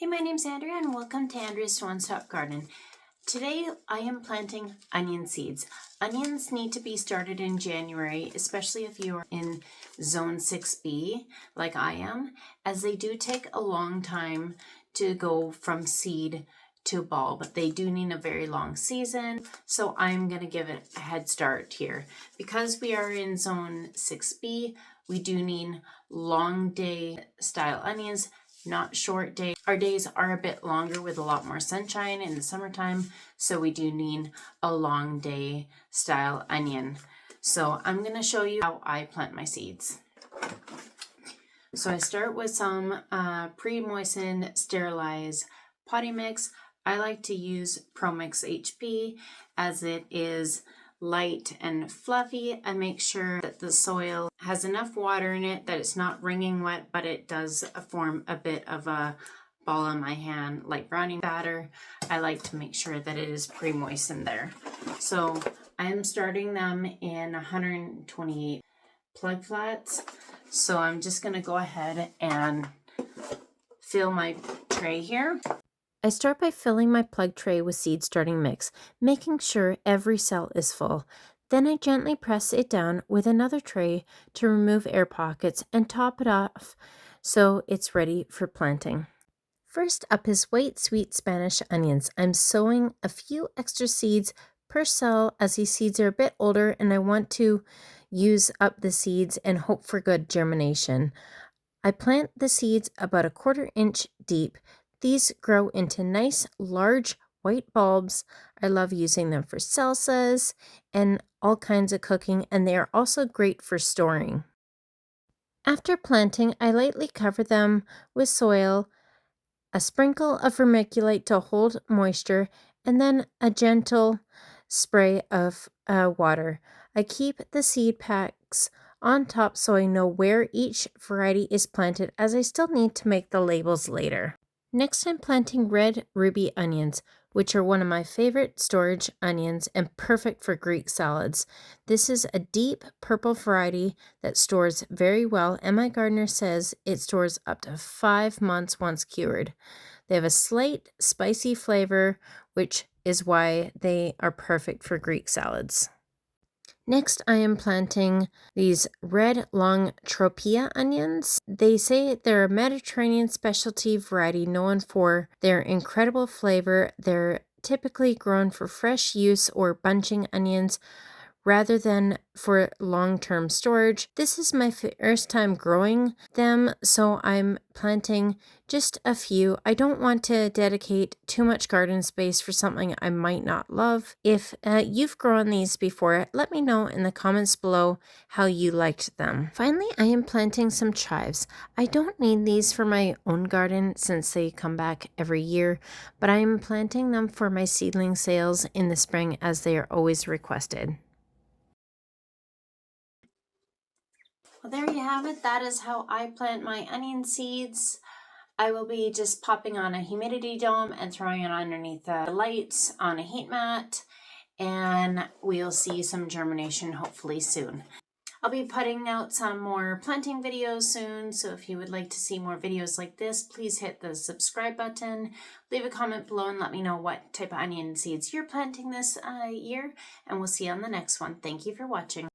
Hey, my name's Andrea and welcome to Andrea's One Stop Garden. Today I am planting onion seeds. Onions need to be started in January, especially if you are in zone 6B like I am, as they do take a long time to go from seed to ball, but they do need a very long season. So I'm going to give it a head start here. Because we are in zone 6B, we do need long day style onions, not short day. Our days are a bit longer with a lot more sunshine in the summertime, so we do need a long day style onion. So I'm going to show you how I plant my seeds. So I start with some pre-moistened sterilized potting mix. I like to use ProMix HP as it is light and fluffy. I make sure that the soil has enough water in it that it's not wringing wet, but it does form a bit of a ball in my hand like brownie batter. I like to make sure that it is pre-moistened there. So I'm starting them in 128 plug flats. So I'm just going to go ahead and fill my tray here. I start by filling my plug tray with seed starting mix, making sure every cell is full. Then I gently press it down with another tray to remove air pockets and top it off so it's ready for planting. First up is white sweet Spanish onions. I'm sowing a few extra seeds per cell as these seeds are a bit older and I want to use up the seeds and hope for good germination. I plant the seeds about 1/4 inch deep. These grow into nice, large white bulbs. I love using them for salsas and all kinds of cooking, and they are also great for storing. After planting, I lightly cover them with soil, a sprinkle of vermiculite to hold moisture, and then a gentle spray of water. I keep the seed packs on top so I know where each variety is planted, as I still need to make the labels later. Next, I'm planting red ruby onions, which are one of my favorite storage onions and perfect for Greek salads. This is a deep purple variety that stores very well, and my gardener says it stores up to 5 months once cured. They have a slight spicy flavor, which is why they are perfect for Greek salads. Next, I am planting these red long tropea onions. They say they're a Mediterranean specialty variety known for their incredible flavor. They're typically grown for fresh use or bunching onions rather than for long-term storage. This is my first time growing them, so I'm planting just a few. I don't want to dedicate too much garden space for something I might not love. If you've grown these before, let me know in the comments below how you liked them. Finally, I am planting some chives. I don't need these for my own garden since they come back every year, but I'm planting them for my seedling sales in the spring as they are always requested. Well, there you have it. That is how I plant my onion seeds. I will be just popping on a humidity dome and throwing it underneath the lights on a heat mat, and we'll see some germination hopefully soon. I'll be putting out some more planting videos soon, so if you would like to see more videos like this, please hit the subscribe button, leave a comment below and let me know what type of onion seeds you're planting this year, and we'll see you on the next one. Thank you for watching.